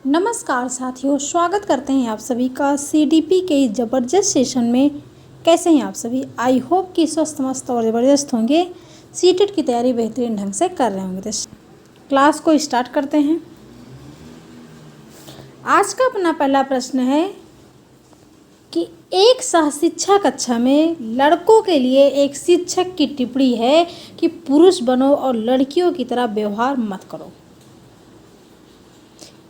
नमस्कार साथियों, स्वागत करते हैं आप सभी का सीडीपी के इस ज़बरदस्त सेशन में। कैसे हैं आप सभी? आई होप कि स्वस्थ मस्त और ज़बरदस्त होंगे। सीटेट की तैयारी बेहतरीन ढंग से कर रहे होंगे। तो क्लास को स्टार्ट करते हैं। आज का अपना पहला प्रश्न है कि एक सहशिक्षा कक्षा में लड़कों के लिए एक शिक्षक की टिप्पणी है कि पुरुष बनो और लड़कियों की तरह व्यवहार मत करो।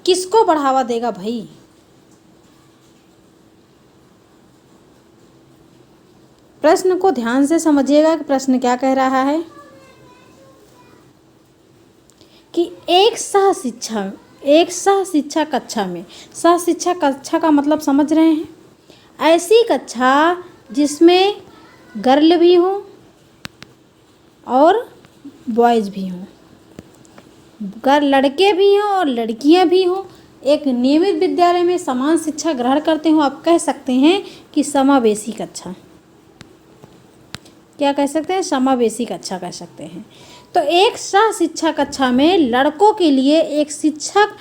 किसको बढ़ावा देगा भाई? प्रश्न को ध्यान से समझिएगा कि प्रश्न क्या कह रहा है कि एक सहशिक्षा कक्षा में, सहशिक्षा कक्षा का मतलब समझ रहे हैं? ऐसी कक्षा जिसमें गर्ल भी हों और बॉयज़ भी हों, लड़के भी हों और लड़कियां भी हों, एक नियमित विद्यालय में समान शिक्षा ग्रहण करते हो। आप कह सकते हैं कि समावेशी कक्षा। क्या कह सकते हैं? समावेशी कक्षा कह सकते हैं। तो एक सह शिक्षा कक्षा में लड़कों के लिए एक शिक्षक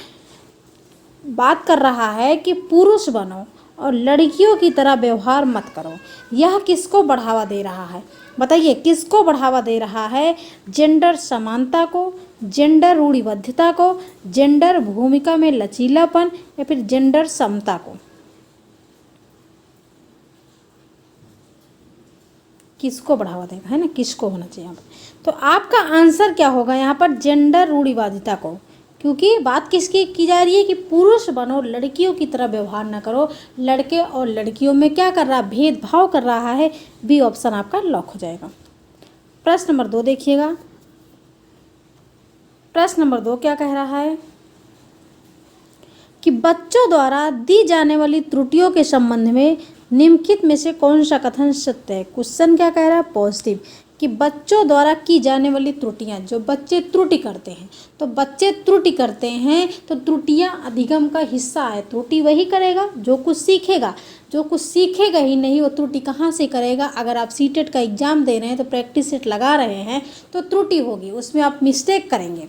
बात कर रहा है कि पुरुष बनो और लड़कियों की तरह व्यवहार मत करो। यह किसको बढ़ावा दे रहा है? बताइए, किसको बढ़ावा दे रहा है? जेंडर समानता को, जेंडर रूढ़िबद्धता को, जेंडर भूमिका में लचीलापन, या फिर जेंडर समता को? किसको बढ़ावा देगा, है ना? किसको होना चाहिए यहाँ पर? तो आपका आंसर क्या होगा यहाँ पर? जेंडर रूढ़िवादिता को। क्योंकि बात किसकी की जा रही है कि पुरुष बनो, लड़कियों की तरह व्यवहार ना करो। लड़के और लड़कियों में क्या कर रहा है? भेदभाव कर रहा है। बी ऑप्शन आपका लॉक हो जाएगा। प्रश्न नंबर 2 देखिएगा। प्रश्न नंबर 2 क्या कह रहा है कि बच्चों द्वारा दी जाने वाली त्रुटियों के संबंध में निम्नलिखित में से कौन सा कथन सत्य है? क्वेश्चन क्या कह रहा है? पॉजिटिव, कि बच्चों द्वारा की जाने वाली त्रुटियां, जो बच्चे त्रुटि करते हैं, तो बच्चे त्रुटि करते हैं तो त्रुटियां अधिगम का हिस्सा है। त्रुटि वही करेगा जो कुछ सीखेगा। जो कुछ सीखेगा ही नहीं, वो त्रुटि कहाँ से करेगा? अगर आप सीटेट का एग्जाम दे रहे हैं तो प्रैक्टिस सेट लगा रहे हैं तो त्रुटि होगी, उसमें आप मिस्टेक करेंगे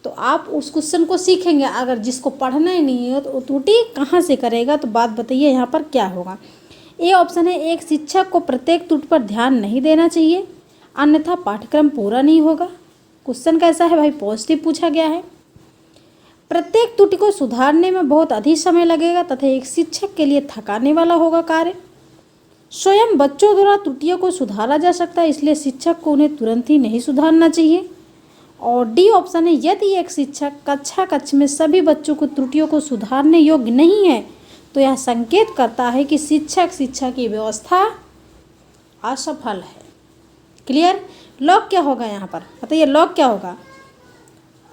तो आप उस क्वेश्चन को सीखेंगे। अगर जिसको पढ़ना ही नहीं है तो त्रुटि कहाँ से करेगा? तो बात बताइए यहाँ पर क्या होगा? ए ऑप्शन है, एक शिक्षक को प्रत्येक त्रुटि पर ध्यान नहीं देना चाहिए, अन्यथा पाठ्यक्रम पूरा नहीं होगा। क्वेश्चन कैसा है भाई? पॉजिटिव पूछा गया है। प्रत्येक त्रुटि को सुधारने में बहुत अधिक समय लगेगा तथा एक शिक्षक के लिए थकाने वाला होगा कार्य। स्वयं बच्चों द्वारा त्रुटियों को सुधारा जा सकता है, इसलिए शिक्षक को उन्हें तुरंत ही नहीं सुधारना चाहिए। और डी ऑप्शन है, यदि एक शिक्षक कक्ष में सभी बच्चों को त्रुटियों को सुधारने योग्य नहीं है तो यह संकेत करता है कि शिक्षक शिक्षा की व्यवस्था असफल है। क्लियर? लॉक क्या होगा यहाँ पर? बताइए, लॉक क्या होगा?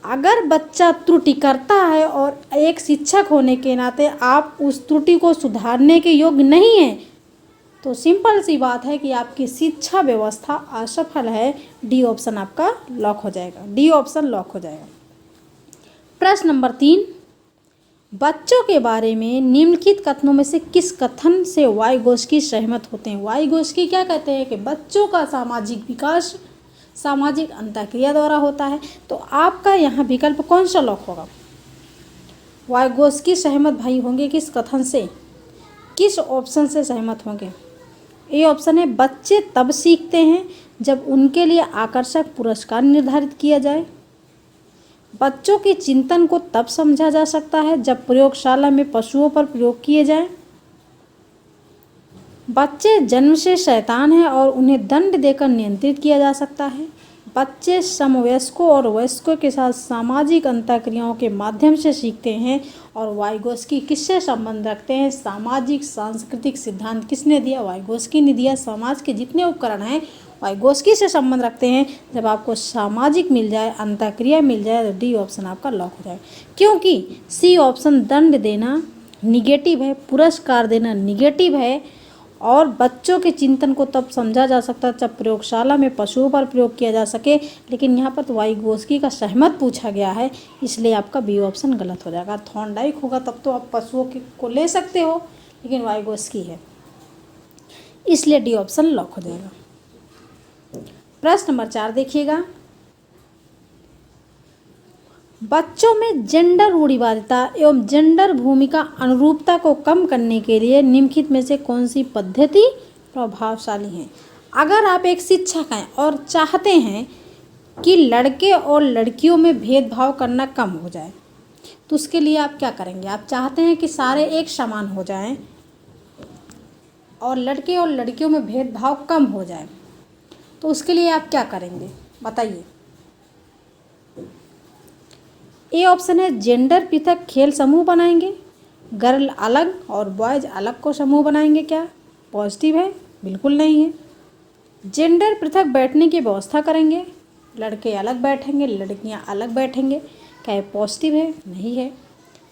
अगर बच्चा त्रुटि करता है और एक शिक्षक होने के नाते आप उस त्रुटि को सुधारने के योग्य नहीं हैं तो सिंपल सी बात है कि आपकी शिक्षा व्यवस्था असफल है। डी ऑप्शन आपका लॉक हो जाएगा। डी ऑप्शन लॉक हो जाएगा। प्रश्न नंबर 3, बच्चों के बारे में निम्नलिखित कथनों में से किस कथन से वाइगोस्की सहमत होते हैं? वाइगोस्की क्या कहते हैं कि बच्चों का सामाजिक विकास सामाजिक अंतःक्रिया द्वारा होता है। तो आपका यहाँ विकल्प कौन सा लॉक होगा? वाइगोस्की सहमत भाई होंगे किस कथन से? किस ऑप्शन से सहमत होंगे? ए ऑप्शन है, बच्चे तब सीखते हैं जब उनके लिए आकर्षक पुरस्कार निर्धारित किया जाए। बच्चों के चिंतन को तब समझा जा सकता है जब प्रयोगशाला में पशुओं पर प्रयोग किए जाएं। बच्चे जन्म से शैतान हैं और उन्हें दंड देकर नियंत्रित किया जा सकता है। बच्चे समवयस्कों और वयस्कों के साथ सामाजिक अंतःक्रियाओं के माध्यम से सीखते हैं। और वाइगोस्की किससे संबंध रखते हैं? सामाजिक सांस्कृतिक सिद्धांत किसने दिया? वाइगोस्की ने दिया। समाज के जितने उपकरण हैं वाइगोस्की से संबंध रखते हैं। जब आपको सामाजिक मिल जाए, अंतःक्रिया मिल जाए, तो डी ऑप्शन आपका लॉक हो जाए। क्योंकि सी ऑप्शन दंड देना निगेटिव है, पुरस्कार देना निगेटिव है, और बच्चों के चिंतन को तब समझा जा सकता है जब प्रयोगशाला में पशुओं पर प्रयोग किया जा सके। लेकिन यहाँ पर तो वाइगोस्की का सहमत पूछा गया है, इसलिए आपका बी ऑप्शन गलत हो जाएगा। थॉर्नडाइक होगा तब तो आप पशुओं को ले सकते हो, लेकिन वाइगोस्की है, इसलिए डी ऑप्शन लॉक हो जाएगा। प्रश्न नंबर 4 देखिएगा। बच्चों में जेंडर रूढ़िवादिता एवं जेंडर भूमिका अनुरूपता को कम करने के लिए निम्नलिखित में से कौन सी पद्धति प्रभावशाली है। अगर आप एक शिक्षक हैं और चाहते हैं कि लड़के और लड़कियों में भेदभाव करना कम हो जाए, तो उसके लिए आप क्या करेंगे। आप चाहते हैं कि सारे एक समान हो जाएं और लड़के और लड़कियों में भेदभाव कम हो जाए, तो उसके लिए आप क्या करेंगे बताइए। ए ऑप्शन है जेंडर पृथक खेल समूह बनाएंगे, गर्ल अलग और बॉयज अलग को समूह बनाएंगे। क्या पॉजिटिव है? बिल्कुल नहीं है। जेंडर पृथक बैठने की व्यवस्था करेंगे, लड़के अलग बैठेंगे लड़कियां अलग बैठेंगे। क्या ये पॉजिटिव है? नहीं है।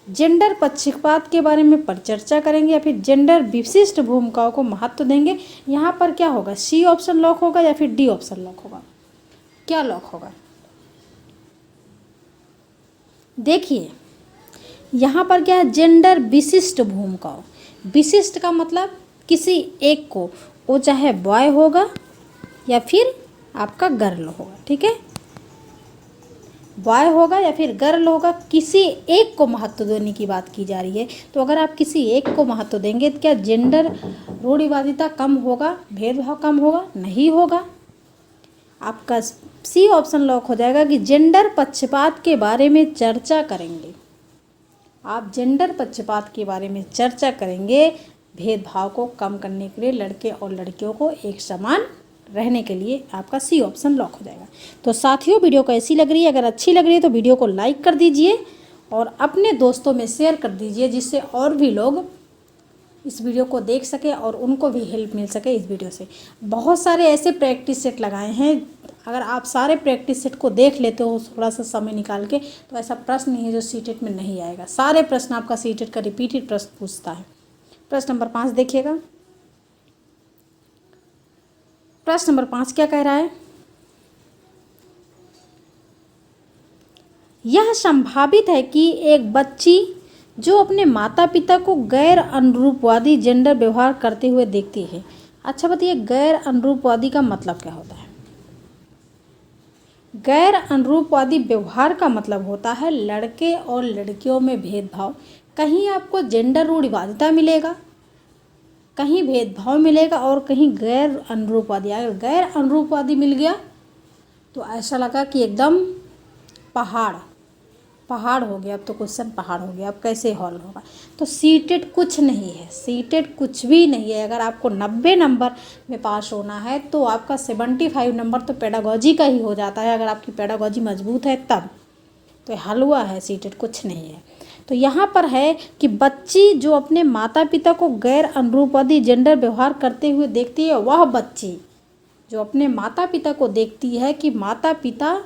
जेंडर पक्षपात के बारे में परिचर्चा करेंगे या फिर जेंडर विशिष्ट भूमिकाओं को महत्व देंगे। यहाँ पर क्या होगा, सी ऑप्शन लॉक होगा या फिर डी ऑप्शन लॉक होगा? क्या लॉक होगा? देखिए यहाँ पर क्या है, जेंडर विशिष्ट भूमिकाओं। विशिष्ट का मतलब किसी एक को, वो चाहे बॉय होगा या फिर आपका गर्ल होगा, ठीक है, बॉय होगा या फिर गर्ल होगा, किसी एक को महत्व देने की बात की जा रही है। तो अगर आप किसी एक को महत्व देंगे तो क्या जेंडर रूढ़िवादिता कम होगा, भेदभाव कम होगा? नहीं होगा। आपका सी ऑप्शन लॉक हो जाएगा कि जेंडर पक्षपात के बारे में चर्चा करेंगे। आप जेंडर पक्षपात के बारे में चर्चा करेंगे, भेदभाव को कम करने के लिए, लड़के और लड़कियों को एक समान रहने के लिए। आपका सी ऑप्शन लॉक हो जाएगा। तो साथियों, वीडियो कैसी लग रही है? अगर अच्छी लग रही है तो वीडियो को लाइक कर दीजिए और अपने दोस्तों में शेयर कर दीजिए, जिससे और भी लोग इस वीडियो को देख सके और उनको भी हेल्प मिल सके इस वीडियो से। बहुत सारे ऐसे प्रैक्टिस सेट लगाए हैं, अगर आप सारे प्रैक्टिस सेट को देख लेते हो थोड़ा सा समय निकाल के, तो ऐसा प्रश्न नहीं है जो सीटेट में नहीं आएगा। सारे प्रश्न आपका सीटेट का रिपीटेड प्रश्न पूछता है। प्रश्न नंबर 5 देखिएगा। प्रश्न नंबर 5 क्या कह रहा है, यह संभावित है कि एक बच्ची जो अपने माता पिता को गैर अनुरूपवादी जेंडर व्यवहार करते हुए देखती है। अच्छा बताइए, गैर अनुरूपवादी का मतलब क्या होता है? गैर अनुरूपवादी व्यवहार का मतलब होता है लड़के और लड़कियों में भेदभाव। कहीं आपको जेंडर रूढ़िवादिता मिलेगा, कहीं भेदभाव मिलेगा और कहीं गैर अनुरूपवादी। अगर गैर अनुरूपवादी मिल गया तो ऐसा लगा कि एकदम पहाड़ हो गया। अब तो क्वेश्चन पहाड़ हो गया, अब कैसे हॉल होगा? तो सीटेट कुछ नहीं है, सीटेट कुछ भी नहीं है। अगर आपको 90 नंबर में पास होना है तो आपका 75 नंबर तो पेडागॉजी का ही हो जाता है, अगर आपकी पेडागॉजी मजबूत है तब। तो हलवा है, सीटेट कुछ नहीं है। तो यहाँ पर है कि बच्ची जो अपने माता पिता को गैर अनुरूपवादी जेंडर व्यवहार करते हुए देखती है, वह बच्ची जो अपने माता पिता को देखती है कि माता पिता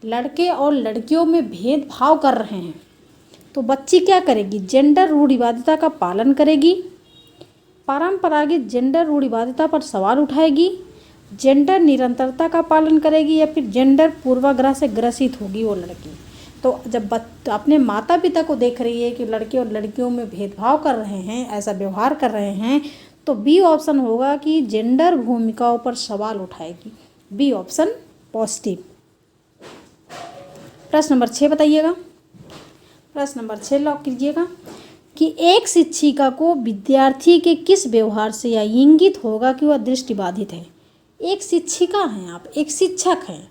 लड़के और लड़कियों में भेदभाव कर रहे हैं, तो बच्ची क्या करेगी? जेंडर रूढ़िवादिता का पालन करेगी, परंपरागत जेंडर रूढ़िवादिता पर सवाल उठाएगी, जेंडर निरंतरता का पालन करेगी या फिर जेंडर पूर्वाग्रह से ग्रसित होगी वो लड़की। तो जब अपने माता पिता को देख रही है कि लड़के और लड़कियों में भेदभाव कर रहे हैं, ऐसा व्यवहार कर रहे हैं, तो बी ऑप्शन होगा कि जेंडर भूमिकाओं पर सवाल उठाएगी। B option positive. प्रश्न नंबर 6 बताइएगा। प्रश्न नंबर 6 लॉक कीजिएगा कि एक शिक्षिका को विद्यार्थी के किस व्यवहार से यह इंगित होगा कि वह दृष्टिबाधित है। एक शिक्षिका हैं आप, एक शिक्षक हैं,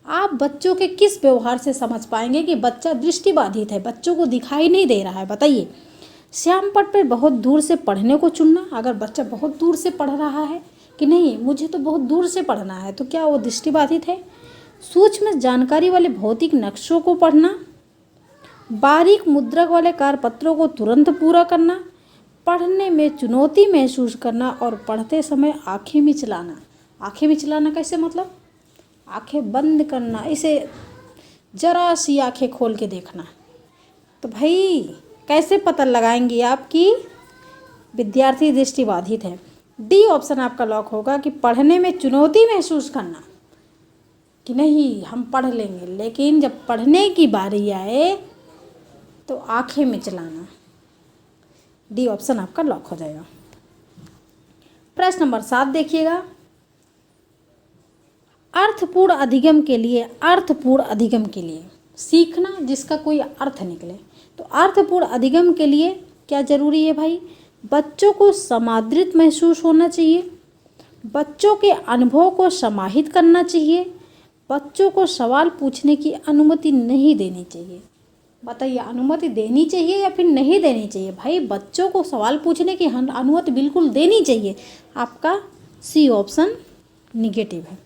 आप बच्चों के किस व्यवहार से समझ पाएंगे कि बच्चा दृष्टिबाधित है, बच्चों को दिखाई नहीं दे रहा है? बताइए। श्यामपट्ट पर बहुत दूर से पढ़ने को चुनना, अगर बच्चा बहुत दूर से पढ़ रहा है कि नहीं मुझे तो बहुत दूर से पढ़ना है, तो क्या वो दृष्टिबाधित है? सूक्ष्म जानकारी वाले भौतिक नक्शों को पढ़ना, बारीक मुद्रक वाले कारपत्रों को तुरंत पूरा करना, पढ़ने में चुनौती महसूस करना और पढ़ते समय आंखें मिचलाना। आंखें मिचलाना कैसे मतलब? आंखें बंद करना, इसे जरा सी आंखें खोल के देखना। तो भाई कैसे पता लगाएंगी आप कि विद्यार्थी दृष्टिबाधित है? डी ऑप्शन आपका लॉक होगा कि पढ़ने में चुनौती महसूस करना, कि नहीं हम पढ़ लेंगे, लेकिन जब पढ़ने की बारी आए तो आंखें मिचलाना। डी ऑप्शन आपका लॉक हो जाएगा। प्रश्न नंबर 7 देखिएगा। अर्थपूर्ण अधिगम के लिए सीखना जिसका कोई अर्थ निकले। तो अर्थपूर्ण अधिगम के लिए क्या जरूरी है भाई? बच्चों को समादृत महसूस होना चाहिए, बच्चों के अनुभव को समाहित करना चाहिए, बच्चों को सवाल पूछने की अनुमति नहीं देनी चाहिए। बताइए, अनुमति देनी चाहिए या फिर नहीं देनी चाहिए? भाई बच्चों को सवाल पूछने की अनुमति बिल्कुल देनी चाहिए। आपका सी ऑप्शन निगेटिव है।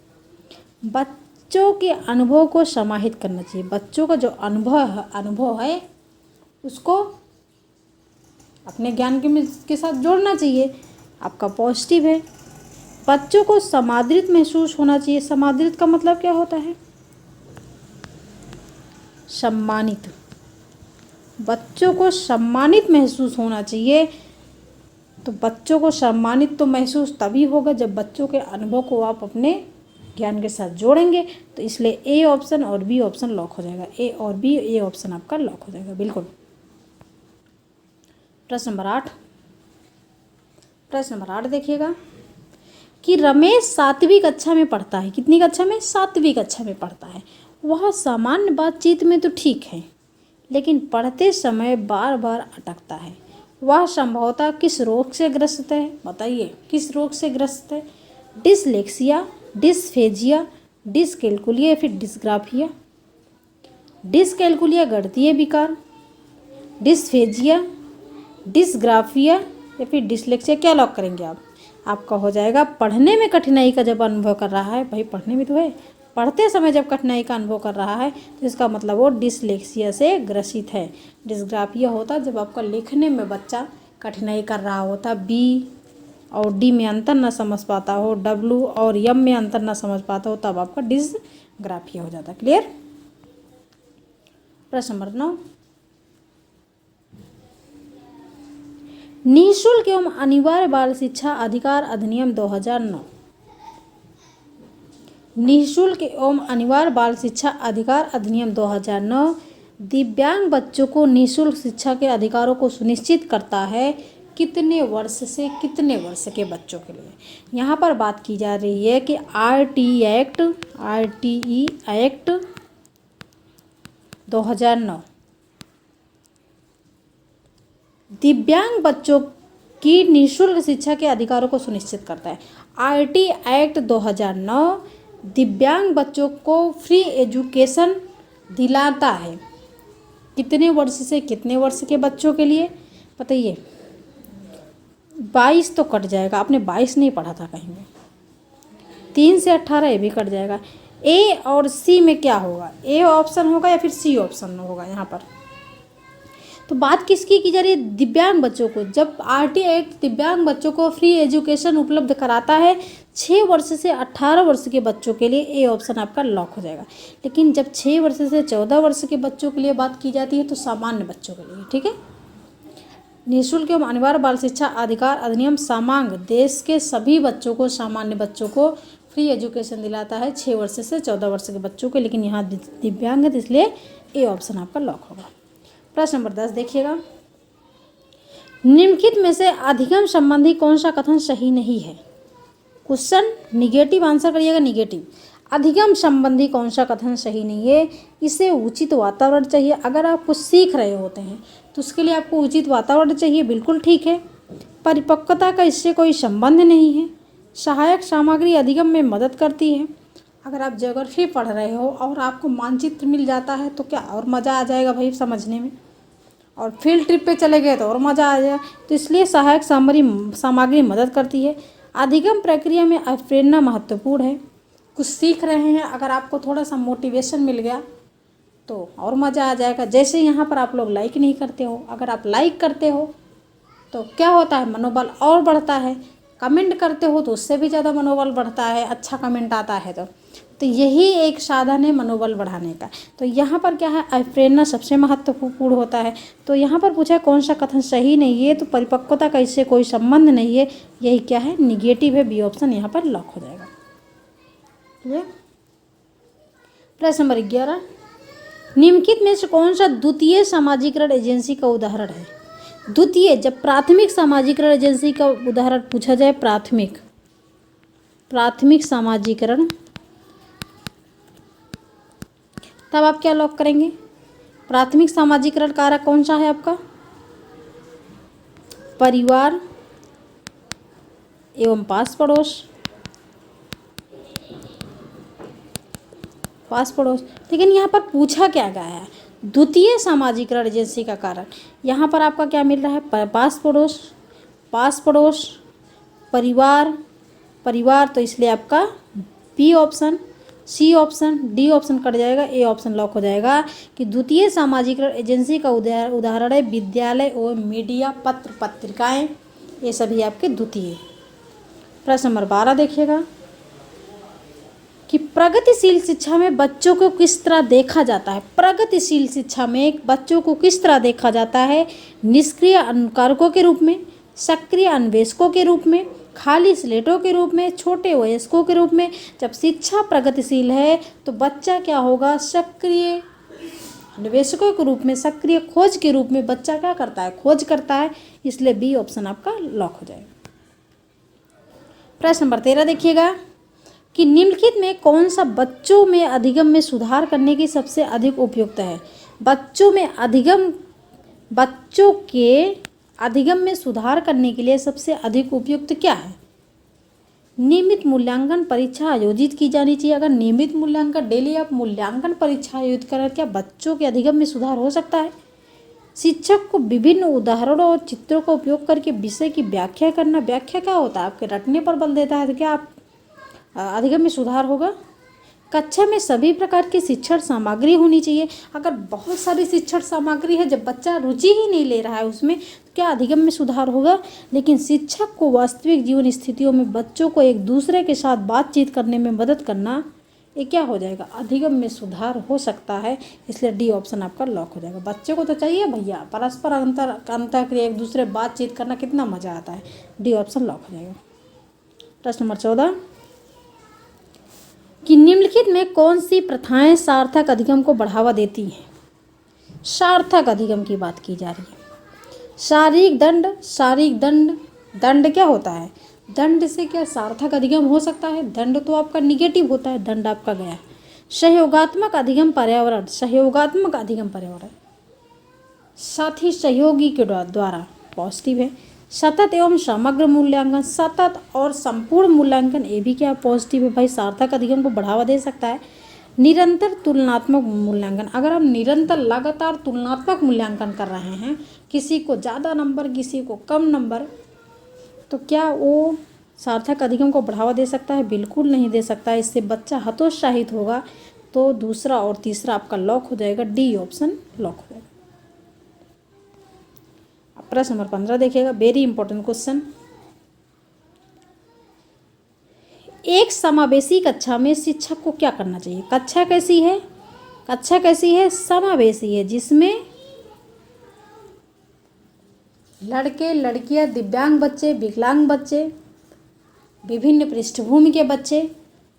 बच्चों के अनुभव को समाहित करना चाहिए, बच्चों का जो अनुभव है उसको अपने ज्ञान के साथ जोड़ना चाहिए। आपका पॉजिटिव है। बच्चों को समादृत महसूस होना चाहिए। समादृत का मतलब क्या होता है? सम्मानित। बच्चों को सम्मानित महसूस होना चाहिए। तो बच्चों को सम्मानित तो महसूस तभी होगा जब बच्चों के अनुभव को आप अपने ज्ञान के साथ जोड़ेंगे। तो इसलिए ए ऑप्शन और बी ऑप्शन लॉक हो जाएगा। ए और बी, ए ऑप्शन आपका लॉक हो जाएगा बिल्कुल। प्रश्न नंबर 8। प्रश्न नंबर 8 देखिएगा कि रमेश 7वीं कक्षा में पढ़ता है। कितनी कक्षा में? 7वीं कक्षा में पढ़ता है। वह सामान्य बातचीत में तो ठीक है, लेकिन पढ़ते समय बार बार अटकता है। वह संभवतः किस रोग से ग्रस्त है? बताइए, किस रोग से ग्रस्त है? डिसलेक्सिया, डिस्फेजिया, डिसकैल्कुलिया या फिर डिस्ग्राफिया? डिसकैल्कुलिया गणितीय विकार, डिस्फेजिया, डिस्ग्राफिया या फिर डिसलेक्सिया? क्या लॉक करेंगे आप? आपका हो जाएगा पढ़ने में कठिनाई का जब अनुभव कर रहा है। भाई पढ़ने में तो है, पढ़ते समय जब कठिनाई का अनुभव कर रहा है तो इसका मतलब वो डिसलेक्सिया से ग्रसित है। डिस्ग्राफिया होता है जब आपका लिखने में बच्चा कठिनाई कर रहा होता, बी और डी में अंतर न समझ पाता हो, डब्ल्यू और एम में अंतर न समझ पाता हो, तब आपका डिस्ग्राफिया हो जाता है। क्लियर? प्रश्न नंबर 9। निःशुल्क एवं अनिवार्य बाल शिक्षा अधिकार अधिनियम 2009। निःशुल्क एवं अनिवार्य बाल शिक्षा अधिकार अधिनियम 2009 दिव्यांग बच्चों को निःशुल्क शिक्षा के अधिकारों को सुनिश्चित करता है। कितने वर्ष से कितने वर्ष के बच्चों के लिए? यहाँ पर बात की जा रही है कि आरटीई एक्ट 2009 दिव्यांग बच्चों की निःशुल्क शिक्षा के अधिकारों को सुनिश्चित करता है। आरटीई एक्ट 2009 दिव्यांग बच्चों को फ्री एजुकेशन दिलाता है। कितने वर्ष से कितने वर्ष के बच्चों के लिए? बताइए। 22 तो कट जाएगा, आपने 22 नहीं पढ़ा था कहीं में। 3 से 18 ये भी कट जाएगा। ए और सी में क्या होगा? ए ऑप्शन होगा या फिर सी ऑप्शन होगा? यहाँ पर तो बात किसकी की जा रही है? दिव्यांग बच्चों को। जब आरटीई एक्ट दिव्यांग बच्चों को फ्री एजुकेशन उपलब्ध कराता है 6 वर्ष से 18 वर्ष के बच्चों के लिए, ए ऑप्शन आपका लॉक हो जाएगा। लेकिन जब 6 वर्ष से 14 वर्ष के बच्चों के लिए बात की जाती है तो सामान्य बच्चों के लिए, ठीक है। निःशुल्क एवं अनिवार्य बाल शिक्षा अधिकार अधिनियम समांग देश के सभी बच्चों को, सामान्य बच्चों को फ्री एजुकेशन दिलाता है 6 वर्ष से 14 वर्ष के बच्चों को, लेकिन यहाँ दिव्यांग है इसलिए ए ऑप्शन आपका लॉक होगा। प्रश्न नंबर 10 देखिएगा। निम्नलिखित में से अधिगम संबंधी कौन सा कथन सही नहीं है? क्वेश्चन निगेटिव आंसर करिएगा, निगेटिव। अधिगम संबंधी कौन सा कथन सही नहीं है? इसे उचित वातावरण चाहिए। अगर आप कुछ सीख रहे होते हैं तो उसके लिए आपको उचित वातावरण चाहिए, बिल्कुल ठीक है। परिपक्वता का इससे कोई संबंध नहीं है। सहायक सामग्री अधिगम में मदद करती है। अगर आप ज्योग्राफी पढ़ रहे हो और आपको मानचित्र मिल जाता है तो क्या और मज़ा आ जाएगा भाई समझने में, और फील्ड ट्रिप पे चले गए तो और मज़ा आ जाएगा। तो इसलिए सहायक सामग्री मदद करती है। अधिगम प्रक्रिया में प्रेरणा महत्वपूर्ण है। कुछ सीख रहे हैं, अगर आपको थोड़ा सा मोटिवेशन मिल गया तो और मज़ा आ जाएगा। जैसे यहाँ पर आप लोग लाइक नहीं करते हो, अगर आप लाइक करते हो तो क्या होता है? मनोबल और बढ़ता है। कमेंट करते हो तो उससे भी ज़्यादा मनोबल बढ़ता है, अच्छा कमेंट आता है तो यही एक साधन है मनोबल बढ़ाने का। तो यहाँ पर क्या है? प्रेरणा सबसे महत्वपूर्ण होता है। तो यहाँ पर पूछा कौन सा कथन सही नहीं है, तो परिपक्वता का इससे कोई संबंध नहीं है, यही क्या है? निगेटिव है। बी ऑप्शन यहाँ पर लॉक हो जाएगा। प्रश्न नंबर 11। निम्नलिखित में से कौन सा द्वितीय समाजीकरण एजेंसी का उदाहरण है? द्वितीय, जब प्राथमिक समाजीकरण एजेंसी का उदाहरण पूछा जाए, प्राथमिक समाजीकरण, तब आप क्या लॉक करेंगे? प्राथमिक सामाजिकरण कारक कौन सा है आपका? परिवार एवं पास पड़ोस। लेकिन यहाँ पर पूछा क्या गया है? द्वितीय सामाजिकरण एजेंसी का कारक। यहाँ पर आपका क्या मिल रहा है? पास पड़ोस, परिवार, तो इसलिए आपका B option, C option, D option cut जाएगा, ए ऑप्शन लॉक हो जाएगा कि द्वितीय सामाजिकरण एजेंसी का उदाहरण है विद्यालय और मीडिया, पत्र पत्रिकाएं, ये सभी आपके द्वितीय। प्रश्न नंबर 12 देखिएगा कि प्रगतिशील शिक्षा में बच्चों को किस तरह देखा जाता है? प्रगतिशील शिक्षा में बच्चों को किस तरह देखा जाता है? निष्क्रिय अनुकारकों के रूप में, सक्रिय अन्वेषकों के रूप में, खाली स्लेटों के रूप में, छोटे वयस्कों के रूप में। जब शिक्षा प्रगतिशील है तो बच्चा क्या होगा? सक्रिय अन्वेषकों के रूप में, सक्रिय खोज के रूप में बच्चा क्या करता है? खोज करता है। इसलिए बी ऑप्शन आपका लॉक हो जाएगा। प्रश्न नंबर 13 देखिएगा कि निम्नलिखित में कौन सा बच्चों में अधिगम में सुधार करने की सबसे अधिक उपयुक्त है? बच्चों के अधिगम में सुधार करने के लिए सबसे अधिक उपयुक्त क्या है? नियमित मूल्यांकन परीक्षा आयोजित की जानी चाहिए। अगर नियमित मूल्यांकन, डेली आप मूल्यांकन परीक्षा आयोजित करें, क्या बच्चों के अधिगम में सुधार हो सकता है? शिक्षक को विभिन्न उदाहरणों और चित्रों का उपयोग करके विषय की व्याख्या करना। व्याख्या क्या होता है? आपके रटने पर बल देता है, तो क्या आप अधिगम में सुधार होगा? कक्षा में सभी प्रकार की शिक्षण सामग्री होनी चाहिए। अगर बहुत सारी शिक्षण सामग्री है, जब बच्चा रुचि ही नहीं ले रहा है उसमें, तो क्या अधिगम में सुधार होगा? लेकिन शिक्षक को वास्तविक जीवन स्थितियों में बच्चों को एक दूसरे के साथ बातचीत करने में मदद करना, ये क्या हो जाएगा? अधिगम में सुधार हो सकता है। इसलिए डी ऑप्शन आपका लॉक हो जाएगा। बच्चों को तो चाहिए भैया परस्पर अंतरक्रिया, एक दूसरे बातचीत करना, कितना मज़ा आता है। डी ऑप्शन लॉक हो जाएगा। प्रश्न नंबर 14 कि निम्नलिखित में कौन सी प्रथाएं सार्थक अधिगम को बढ़ावा देती हैं? सार्थक अधिगम की बात की जा रही है। शारीरिक दंड क्या होता है? दंड से क्या सार्थक अधिगम हो सकता है? दंड तो आपका निगेटिव होता है, दंड आपका गया। सहयोगात्मक अधिगम पर्यावरण, साथी सहयोगी के द्वारा पॉजिटिव है। सतत एवं समग्र मूल्यांकन, सतत और संपूर्ण मूल्यांकन, ये भी क्या पॉजिटिव है भाई, सार्थक अधिगम को बढ़ावा दे सकता है। निरंतर तुलनात्मक मूल्यांकन, अगर हम निरंतर लगातार तुलनात्मक मूल्यांकन कर रहे हैं, किसी को ज़्यादा नंबर किसी को कम नंबर, तो क्या वो सार्थक अधिगम को बढ़ावा दे सकता है? बिल्कुल नहीं दे सकता है। इससे बच्चा हतोत्साहित होगा। तो दूसरा और तीसरा आपका लॉक हो जाएगा, डी ऑप्शन लॉक हो जाएगा। प्रश्न नंबर 15 देखिएगा, वेरी इंपॉर्टेंट क्वेश्चन। एक समावेशी कक्षा में शिक्षक को क्या करना चाहिए? कक्षा कैसी है? समावेशी है, जिसमें लड़के लड़कियां, दिव्यांग बच्चे, विकलांग बच्चे, विभिन्न पृष्ठभूमि के बच्चे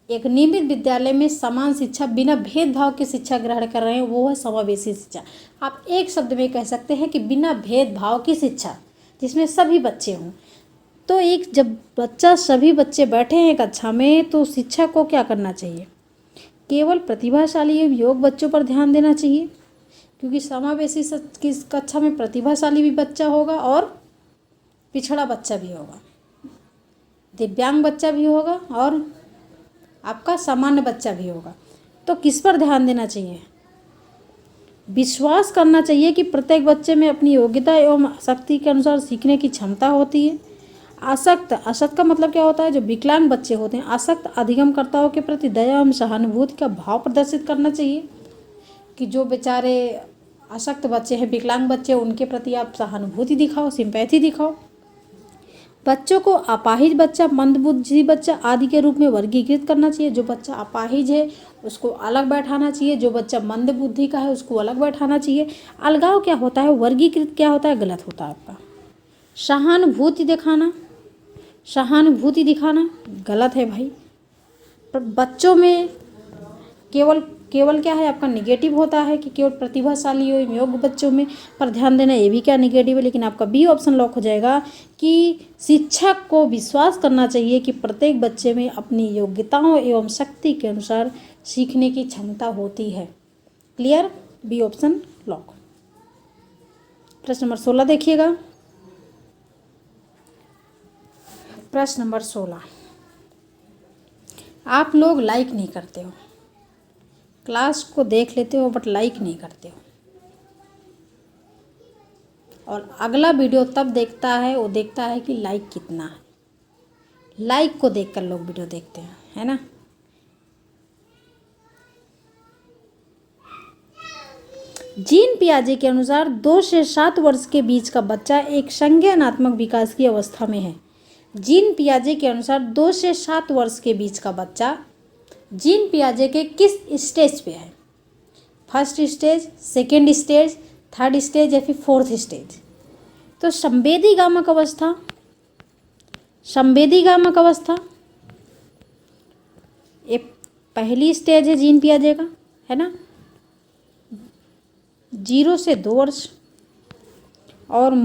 एक नियमित विद्यालय में समान शिक्षा, बिना भेदभाव की शिक्षा ग्रहण कर रहे हैं, वो है समावेशी शिक्षा। आप एक शब्द में कह सकते हैं कि बिना भेदभाव की शिक्षा, जिसमें सभी बच्चे हों। तो एक जब सभी बच्चे बैठे हैं कक्षा में, तो शिक्षक को क्या करना चाहिए? केवल प्रतिभाशाली एवं योग्य बच्चों पर ध्यान देना चाहिए, क्योंकि समावेशी की कक्षा में प्रतिभाशाली भी बच्चा होगा और पिछड़ा बच्चा भी होगा, दिव्यांग बच्चा भी होगा और आपका सामान्य बच्चा भी होगा। तो किस पर ध्यान देना चाहिए? विश्वास करना चाहिए कि प्रत्येक बच्चे में अपनी योग्यता एवं आसक्ति के अनुसार सीखने की क्षमता होती है। आसक्त का मतलब क्या होता है? जो विकलांग बच्चे होते हैं, आसक्त अधिगमकर्ताओं के प्रति दया एवं सहानुभूति का भाव प्रदर्शित करना चाहिए, कि जो बेचारे आसक्त बच्चे हैं, विकलांग बच्चे, उनके प्रति आप सहानुभूति दिखाओ, सिंपैथी दिखाओ। बच्चों को अपाहिज बच्चा, मंदबुद्धि बच्चा आदि के रूप में वर्गीकृत करना चाहिए। जो बच्चा अपाहिज है उसको अलग बैठाना चाहिए, जो बच्चा मंदबुद्धि का है उसको अलग बैठाना चाहिए। अलगाव क्या होता है? वर्गीकृत क्या होता है? गलत होता है आपका। सहानुभूति दिखाना गलत है भाई। बच्चों में केवल क्या है आपका? निगेटिव होता है कि केवल प्रतिभाशाली और योग्य बच्चों में पर ध्यान देना, ये भी क्या निगेटिव है। लेकिन आपका बी ऑप्शन लॉक हो जाएगा कि शिक्षक को विश्वास करना चाहिए कि प्रत्येक बच्चे में अपनी योग्यताओं एवं शक्ति के अनुसार सीखने की क्षमता होती है। Clear, B option lock. प्रश्न नंबर 16 देखिएगा। प्रश्न नंबर 16, आप लोग लाइक नहीं करते हो, क्लास को देख लेते हो बट लाइक नहीं करते हो, और अगला वीडियो तब देखता है वो देखता है कि लाइक कितना है, लाइक को देखकर लोग वीडियो देखते हैं, है ना। जीन पियाजे के अनुसार 2 से 7 वर्ष के बीच का बच्चा एक संज्ञानात्मक विकास की अवस्था में है। जीन पियाजे के अनुसार 2 से 7 वर्ष के बीच का बच्चा जीन पियाजे के किस स्टेज पे है? First stage, second stage, third stage या फिर फोर्थ स्टेज? तो संवेदीगामक अवस्था, संवेदीगामक अवस्था ये पहली स्टेज है जीन पियाजे का, है ना, 0 से 2 वर्ष। और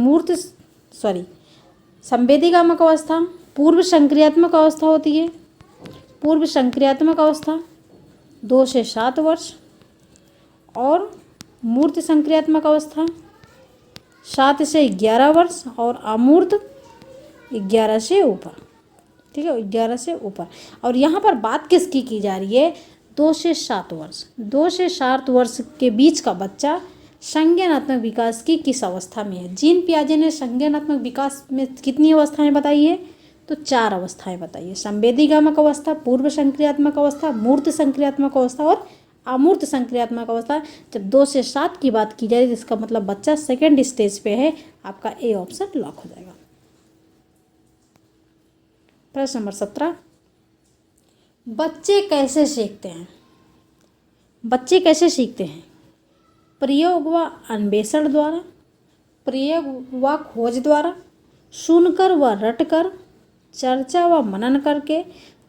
संवेदीगामक अवस्था पूर्व संक्रियात्मक अवस्था होती है, पूर्व संक्रियात्मक अवस्था 2 से 7 वर्ष, और मूर्त संक्रियात्मक अवस्था 7 से 11 वर्ष, और अमूर्त 11 से ऊपर। ठीक है, 11 से ऊपर। और यहाँ पर बात किसकी की जा रही है? 2 से 7 वर्ष। 2 से 7 वर्ष के बीच का बच्चा संज्ञानात्मक विकास की किस अवस्था में है? जीन पियाजे ने संज्ञानात्मक विकास में कितनी अवस्थाएं बताई है? तो 4 अवस्थाएं बताई है। संवेदीगामक अवस्था, पूर्व संक्रियात्मक अवस्था, मूर्त संक्रियात्मक अवस्था और अमूर्त संक्रियात्मक अवस्था। जब 2 से 7 की बात की जाए तो इसका मतलब बच्चा सेकेंड स्टेज पे है। आपका ए ऑप्शन लॉक हो जाएगा। प्रश्न नंबर 17, बच्चे कैसे सीखते हैं? बच्चे कैसे सीखते हैं? प्रयोग व अन्वेषण द्वारा, प्रयोग व खोज द्वारा, सुनकर व रटकर, चर्चा व मनन करके,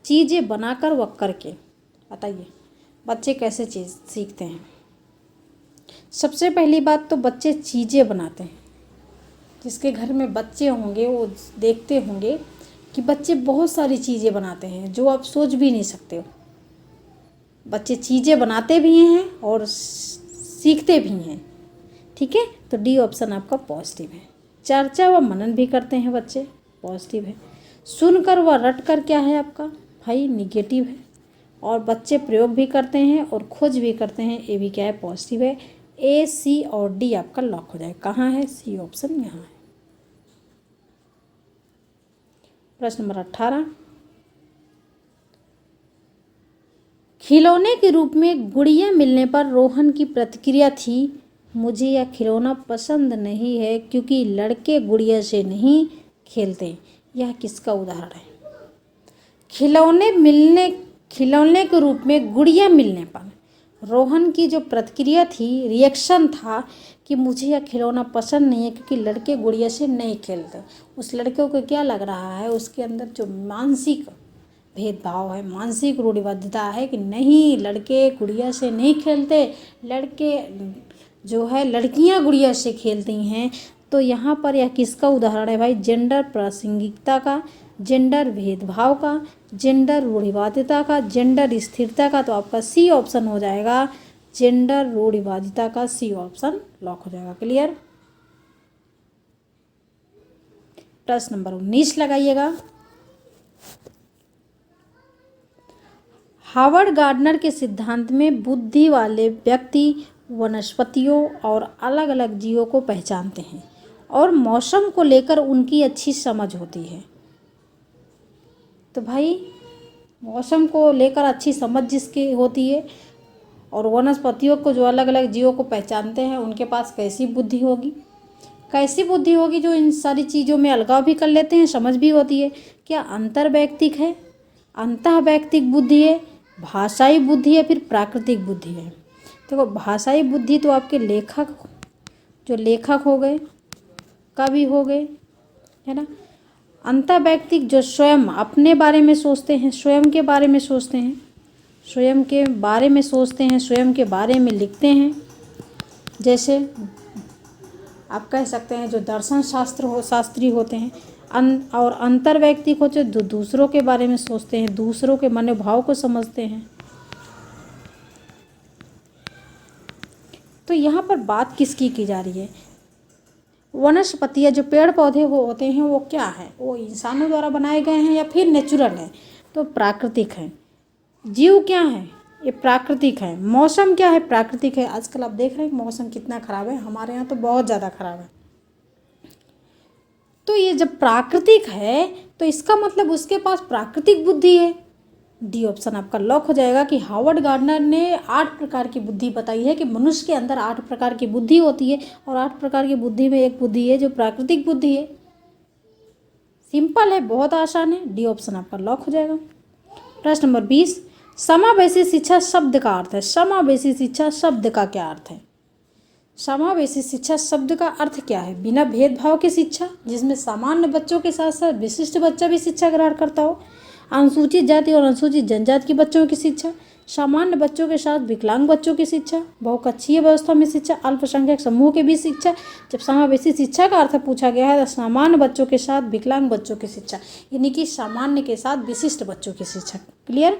चीज़ें बनाकर व करके। बताइए बच्चे कैसे चीज़ सीखते हैं? सबसे पहली बात तो बच्चे चीज़ें बनाते हैं। जिसके घर में बच्चे होंगे वो देखते होंगे कि बच्चे बहुत सारी चीज़ें बनाते हैं जो आप सोच भी नहीं सकते हो। बच्चे चीज़ें बनाते भी हैं और सीखते भी हैं। ठीक है, तो डी ऑप्शन आपका पॉजिटिव है। चर्चा व मनन भी करते हैं बच्चे, पॉजिटिव है। सुनकर व रटकर क्या है आपका भाई? निगेटिव है। और बच्चे प्रयोग भी करते हैं और खोज भी करते हैं, ये भी क्या है? पॉजिटिव है। ए, सी और डी आपका लॉक हो जाए। कहाँ है? सी ऑप्शन यहाँ है। प्रश्न नंबर 18, खिलौने के रूप में गुड़िया मिलने पर रोहन की प्रतिक्रिया थी, मुझे यह खिलौना पसंद नहीं है क्योंकि लड़के गुड़िया से नहीं खेलते। यह किसका उदाहरण है? खिलौने के रूप में गुड़िया मिलने पर रोहन की जो प्रतिक्रिया थी, रिएक्शन था कि मुझे यह खिलौना पसंद नहीं है क्योंकि लड़के गुड़िया से नहीं खेलते। उस लड़के को क्या लग रहा है? उसके अंदर जो मानसिक भेदभाव है, मानसिक रूढ़िबद्धता है कि नहीं, लड़के गुड़िया से नहीं खेलते, लड़के जो है लड़कियां गुड़िया से खेलती हैं। तो यहाँ पर यह किसका उदाहरण है भाई? जेंडर प्रासंगिकता का, जेंडर भेदभाव का, जेंडर रूढ़िवादिता का, जेंडर स्थिरता का। तो आपका सी ऑप्शन हो जाएगा, जेंडर रूढ़िवादिता का सी ऑप्शन लॉक हो जाएगा। क्लियर। प्रश्न नंबर 19 लगाइएगा। हावर्ड गार्डनर के सिद्धांत में बुद्धि वाले व्यक्ति वनस्पतियों और अलग अलग जीवों को पहचानते हैं और मौसम को लेकर उनकी अच्छी समझ होती है। तो भाई मौसम को लेकर अच्छी समझ जिसकी होती है और वनस्पतियों को, जो अलग अलग जीवों को पहचानते हैं, उनके पास कैसी बुद्धि होगी? कैसी बुद्धि होगी? जो इन सारी चीज़ों में अलगाव भी कर लेते हैं, समझ भी होती है। क्या अंतर्वैयक्तिक है, अंतःवैयक्तिक बुद्धि है, भाषाई बुद्धि है, फिर प्राकृतिक बुद्धि है? देखो भाषाई बुद्धि तो आपके लेखक, जो लेखक हो गए, कवि हो गए, है ना। अंतःवैयक्तिक जो स्वयं अपने बारे में सोचते हैं, स्वयं के बारे में सोचते हैं, स्वयं के बारे में सोचते हैं, स्वयं के बारे में लिखते हैं। जैसे आप कह सकते हैं जो दर्शन शास्त्री होते हैं। और अंतर्वैयक्तिक हो जो दूसरों के बारे में सोचते हैं, दूसरों के मनोभाव को समझते हैं। तो यहाँ पर बात किसकी की जा रही है? वनस्पति या जो पेड़ पौधे होते हैं वो क्या है? वो इंसानों द्वारा बनाए गए हैं या फिर नेचुरल है? तो प्राकृतिक है। जीव क्या है? ये प्राकृतिक है। मौसम क्या है? प्राकृतिक है। आजकल आप देख रहे हैं मौसम कितना ख़राब है, हमारे यहाँ तो बहुत ज़्यादा ख़राब है। तो ये जब प्राकृतिक है तो इसका मतलब उसके पास प्राकृतिक बुद्धि है। डी ऑप्शन आपका लॉक हो जाएगा कि हार्वर्ड गार्डनर ने 8 प्रकार की बुद्धि बताई है कि मनुष्य के अंदर 8 प्रकार की बुद्धि होती है और 8 प्रकार की बुद्धि में एक बुद्धि है जो प्राकृतिक बुद्धि है। सिंपल है, बहुत आसान है। डी ऑप्शन आपका लॉक हो जाएगा। प्रश्न नंबर 20, समावेशी शिक्षा शब्द का अर्थ है। समावेशी शिक्षा शब्द का क्या अर्थ है? समावेशी शिक्षा शब्द का अर्थ क्या है? बिना भेदभाव की शिक्षा, जिसमें सामान्य बच्चों के साथ साथ विशिष्ट बच्चा भी शिक्षा ग्रहण करता हो। अनुसूचित जाति और अनुसूचित जनजाति के बच्चों की शिक्षा, सामान्य बच्चों के साथ विकलांग बच्चों की शिक्षा, बहुकक्षीय व्यवस्था में शिक्षा, अल्पसंख्यक समूह के बीच शिक्षा। जब समावेशी शिक्षा का अर्थ पूछा गया है तो सामान्य बच्चों के साथ विकलांग बच्चों की शिक्षा, यानी कि सामान्य के साथ विशिष्ट बच्चों की शिक्षा। क्लियर?